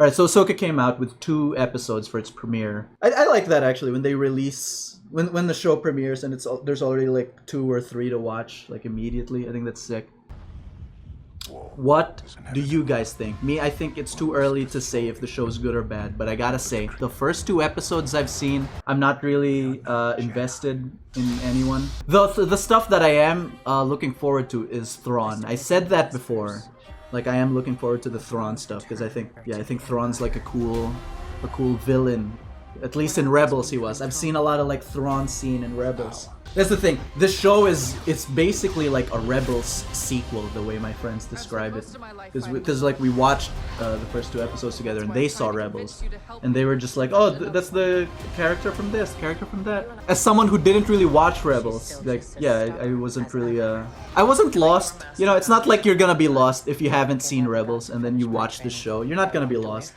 All right, so Ahsoka came out with 2 episodes for its premiere. I like that actually when they release when the show premieres and there's already like 2 or 3 to watch like immediately. I think that's sick. What do you guys think? Me, I think it's too early to say if the show's good or bad, but I gotta say, the first 2 episodes I've seen, I'm not really invested in anyone. The stuff that I am looking forward to is Thrawn. I said that before. Like, I am looking forward to the Thrawn stuff, because I think Thrawn's like a cool villain. At least in Rebels he was. I've seen a lot of like Thrawn scene in Rebels. That's the thing. This show it's basically like a Rebels sequel, the way my friends describe it. Because like we watched the first 2 episodes together and they saw Rebels. And they were just like, oh, that's the character from this, character from that. As someone who didn't really watch Rebels, like, yeah, I wasn't really, I wasn't lost. You know, it's not like you're gonna be lost if you haven't seen Rebels and then you watch this show. You're not gonna be lost.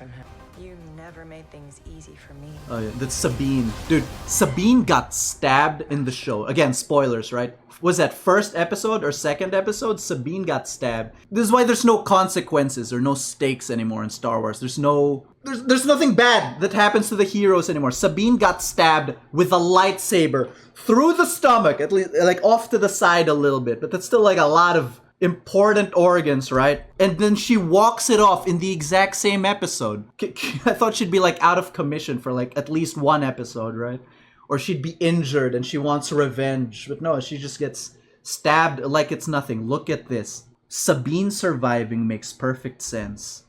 Made things easy for me. Oh yeah, that's Sabine. Dude, Sabine got stabbed in the show. Again, spoilers, right? Was that first episode or second episode? Sabine got stabbed. This is why there's no consequences or no stakes anymore in Star Wars. There's nothing bad that happens to the heroes anymore. Sabine got stabbed with a lightsaber through the stomach, at least like off to the side a little bit, but that's still like a lot of important organs, right? And then she walks it off in the exact same episode. I thought she'd be like out of commission for like at least 1 episode, right? Or she'd be injured and she wants revenge. But no, she just gets stabbed like it's nothing. Look at this. Sabine surviving makes perfect sense.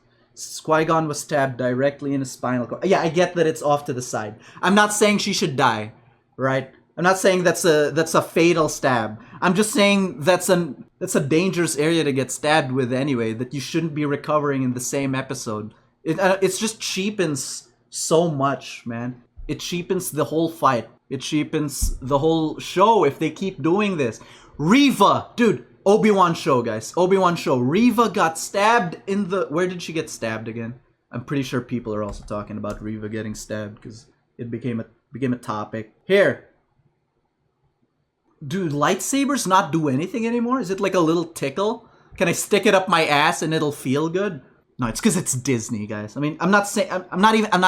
Qui-Gon was stabbed directly in his spinal cord. Yeah, I get that it's off to the side. I'm not saying she should die, right? I'm not saying that's a fatal stab. I'm just saying that's a dangerous area to get stabbed with anyway, that you shouldn't be recovering in the same episode. It's just cheapens so much, man. It cheapens the whole fight. It cheapens the whole show if they keep doing this. Reva, dude, Obi-Wan show, guys. Obi-Wan show. Reva got stabbed in the... Where did she get stabbed again? I'm pretty sure people are also talking about Reva getting stabbed because it became a topic. Here. Do lightsabers not do anything anymore? Is it like a little tickle? Can I stick it up my ass and it'll feel good? No, it's because it's Disney, guys. I mean, I'm not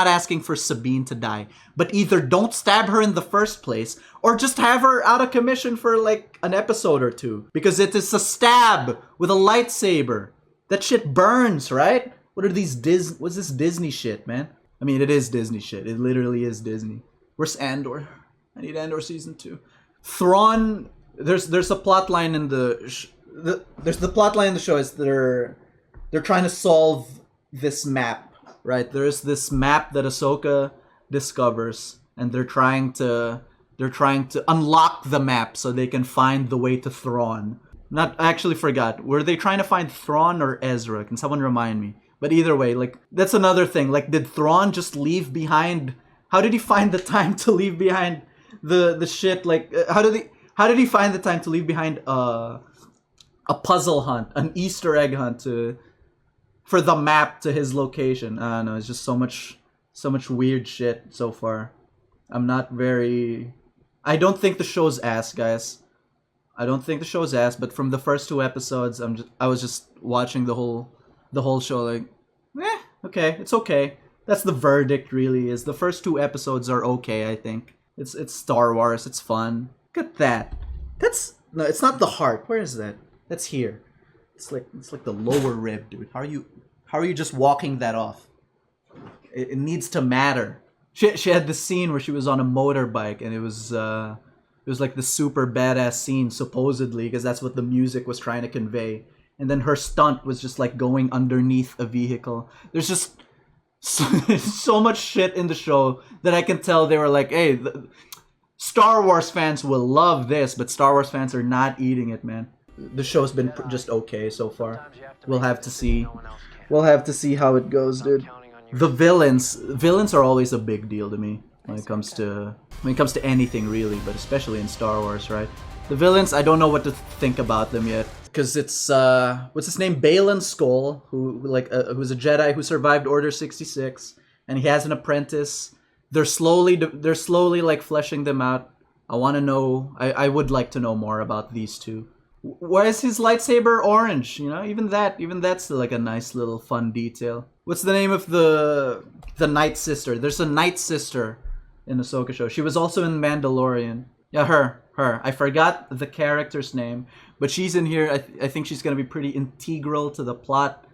asking for Sabine to die, but either don't stab her in the first place or just have her out of commission for like an episode or 2 because it is a stab with a lightsaber. That shit burns, right? What are these what's this Disney shit, man? I mean, it is Disney shit. It literally is Disney. Where's Andor? I need Andor season 2. Thrawn, there's a plot line in there's the plot line in the show is they're trying to solve this map, right? There's this map that Ahsoka discovers, and they're trying to unlock the map so they can find the way to Thrawn. I actually forgot. Were they trying to find Thrawn or Ezra? Can someone remind me? But either way, like that's another thing. Like, did Thrawn just leave behind? How did he find the time to leave behind the shit? Like, how did he find the time to leave behind a puzzle hunt, an Easter egg hunt for the map to his location? I don't know. It's just so much weird shit so far. I don't think the show's ass, guys. I don't think the show's ass, but from the first 2 episodes, I was just watching the whole show like, okay, it's okay. That's the verdict, really, is the first 2 episodes are okay, I think. It's Star Wars, it's fun. Look at that. No, it's not the heart. Where is that? That's here. It's like the lower rib, dude. How are you just walking that off? It needs to matter. She had this scene where she was on a motorbike and it was like the super badass scene supposedly because that's what the music was trying to convey. And then her stunt was just like going underneath a vehicle. There's just so much shit in the show that I can tell they were like, hey, Star Wars fans will love this, but Star Wars fans are not eating it, man. The show's been just okay so far. We'll have to see. We'll have to see how it goes, dude. The villains are always a big deal to me when it comes to anything really, but especially in Star Wars, right? The villains, I don't know what to think about them yet, because it's what's his name, Baylan Skoll, who's a Jedi who survived Order 66, and he has an apprentice. They're slowly like fleshing them out. I want to know. I would like to know more about these two. Why is his lightsaber orange? You know, even that's like a nice little fun detail. What's the name of the Night Sister? There's a Night Sister in the Ahsoka show. She was also in Mandalorian. Yeah, her. I forgot the character's name, but she's in here. I think she's gonna be pretty integral to the plot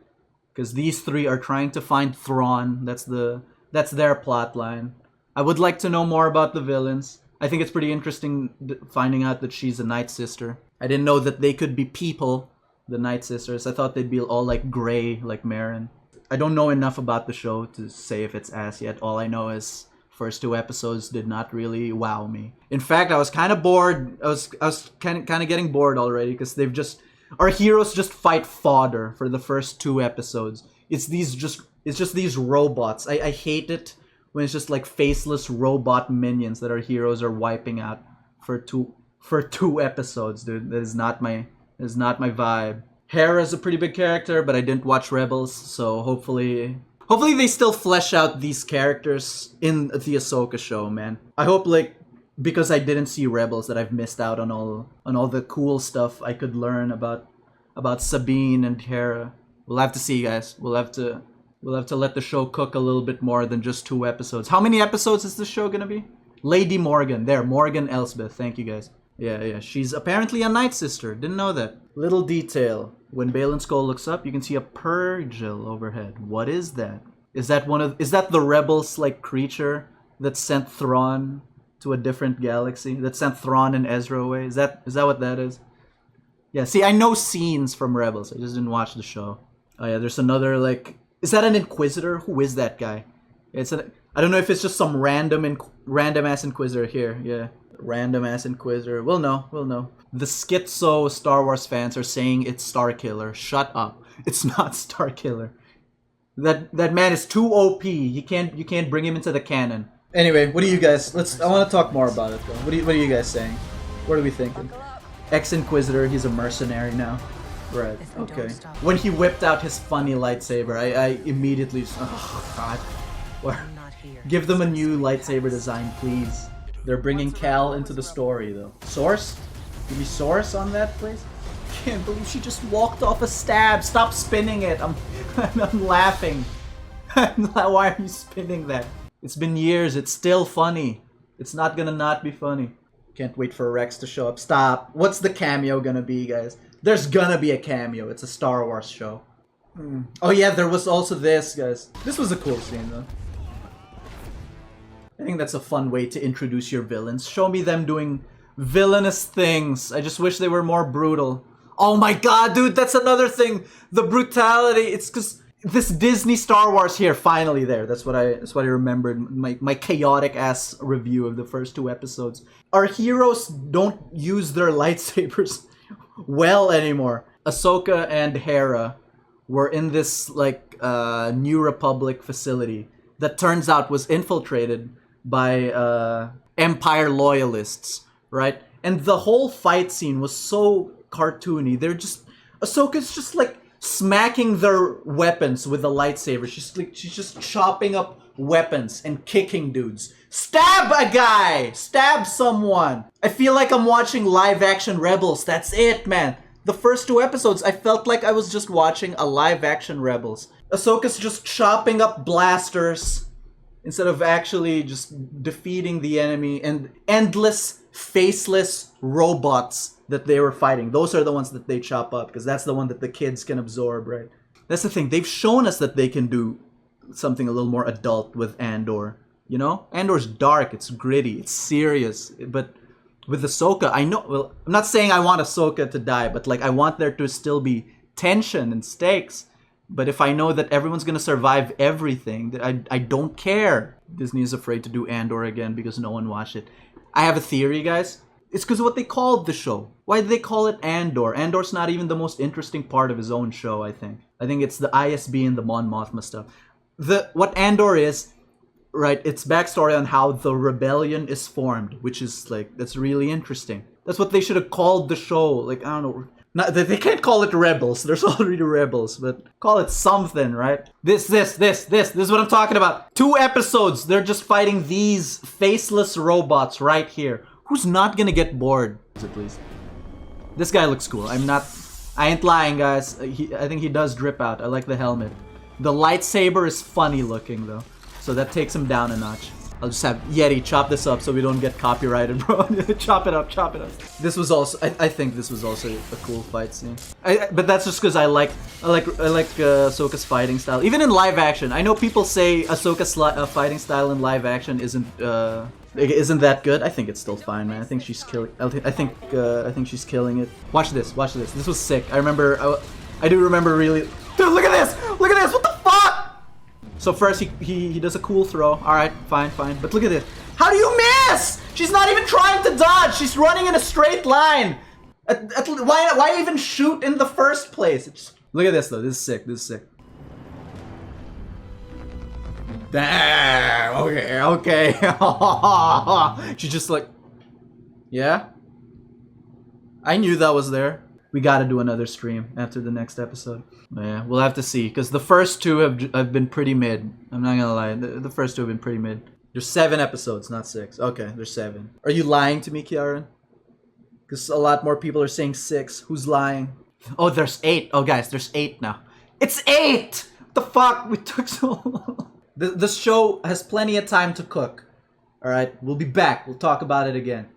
because these three are trying to find Thrawn. That's their plot line. I would like to know more about the villains. I think it's pretty interesting finding out that she's a Night Sister. I didn't know that they could be people, the Night Sisters. I thought they'd be all like gray, like Marin. I don't know enough about the show to say if it's ass yet. All I know is first 2 episodes did not really wow me. In fact, I was kind of bored. I was kind of getting bored already because our heroes just fight fodder for the first 2 episodes. It's just these robots. I hate it when it's just like faceless robot minions that our heroes are wiping out for two episodes, dude. That is not my vibe. Hera's a pretty big character, but I didn't watch Rebels, so hopefully they still flesh out these characters in the Ahsoka show, man. I hope because I didn't see Rebels that I've missed out on all the cool stuff I could learn about Sabine and Hera. We'll have to see, guys. We'll have to let the show cook a little bit more than just 2 episodes. How many episodes is this show gonna be? Lady Morgan. There, Morgan Elsbeth. Thank you, guys. Yeah. She's apparently a Night Sister. Didn't know that. Little detail. When Balin Skull looks up, you can see a Purgil overhead. What is that? Is that the Rebels like creature that sent Thrawn to a different galaxy? That sent Thrawn and Ezra away? Is that what that is? Yeah, see, I know scenes from Rebels. I just didn't watch the show. Oh yeah, there's another is that an Inquisitor? Who is that guy? I don't know if it's just some random ass Inquisitor here. Yeah. Random ass Inquisitor. We'll know. The schizo Star Wars fans are saying it's Starkiller. Shut up. It's not Starkiller. That man is too OP. You can't bring him into the canon. Anyway, what do you guys? I want to talk more about it though. What are you guys saying? What are we thinking? Ex-Inquisitor. He's a mercenary now. Right. Okay. When he whipped out his funny lightsaber, I immediately just, oh god. Give them a new lightsaber design, please. They're bringing Cal into the story, though. Source? Give me source on that, please? Can't believe she just walked off a stab. Stop spinning it. I'm laughing. Why are you spinning that? It's been years. It's still funny. It's not gonna not be funny. Can't wait for Rex to show up. Stop. What's the cameo gonna be, guys? There's gonna be a cameo. It's a Star Wars show. Oh yeah, there was also this, guys. This was a cool scene, though. I think that's a fun way to introduce your villains. Show me them doing villainous things. I just wish they were more brutal. Oh my god, dude, that's another thing. The brutality. It's because this Disney Star Wars here, finally there. That's what I remembered. My chaotic ass review of the first 2 episodes. Our heroes don't use their lightsabers well anymore. Ahsoka and Hera were in this New Republic facility that turns out was infiltrated by Empire loyalists, right? And the whole fight scene was so cartoony. Ahsoka's just smacking their weapons with a lightsaber. She's just chopping up weapons and kicking dudes. Stab a guy! Stab someone! I feel like I'm watching live action Rebels. That's it, man. The first 2 episodes, I felt like I was just watching a live action Rebels. Ahsoka's just chopping up blasters instead of actually just defeating the enemy, and endless faceless robots that they were fighting. Those are the ones that they chop up because that's the one that the kids can absorb, right? That's the thing. They've shown us that they can do something a little more adult with Andor. You know? Andor's dark, it's gritty, it's serious. But with Ahsoka, I'm not saying I want Ahsoka to die, but I want there to still be tension and stakes. But if I know that everyone's gonna survive everything, that I don't care. Disney is afraid to do Andor again because no one watched it. I have a theory, guys. It's because of what they called the show. Why did they call it Andor? Andor's not even the most interesting part of his own show, I think. I think it's the ISB and the Mon Mothma stuff. What Andor is, right, it's backstory on how the rebellion is formed, which is that's really interesting. That's what they should have called the show. I don't know. They can't call it Rebels. There's already Rebels, but call it something, right? This is what I'm talking about. 2 episodes, they're just fighting these faceless robots right here. Who's not gonna get bored, at least? This guy looks cool. I ain't lying, guys. I think he does drip out. I like the helmet. The lightsaber is funny looking though, so that takes him down a notch. I'll just have Yeti chop this up so we don't get copyrighted, bro. Chop it up, chop it up. This was also, I think this was also a cool fight scene. But that's just because I like Ahsoka's fighting style. Even in live action, I know people say Ahsoka's fighting style in live action isn't that good. I think it's still fine, man. I think she's killing. I think she's killing it. Watch this, watch this. This was sick. I remember. I do remember really. Dude, look at this! Look at this! What the fuck? So first he does a cool throw. All right, fine. But look at this. How do you miss? She's not even trying to dodge. She's running in a straight line. Why even shoot in the first place? Look at this though. This is sick. This is sick. Damn. Okay. She's just like, yeah. I knew that was there. We gotta do another stream after the next episode. Yeah, we'll have to see, because the first two have been pretty mid. I'm not gonna lie, the first two have been pretty mid. There's 7 episodes, not 6. Okay, there's 7. Are you lying to me, Kiaran? Because a lot more people are saying 6. Who's lying? Oh, there's 8. Oh, guys, there's 8 now. It's 8! What the fuck? We took so long. This show has plenty of time to cook. Alright, we'll be back. We'll talk about it again.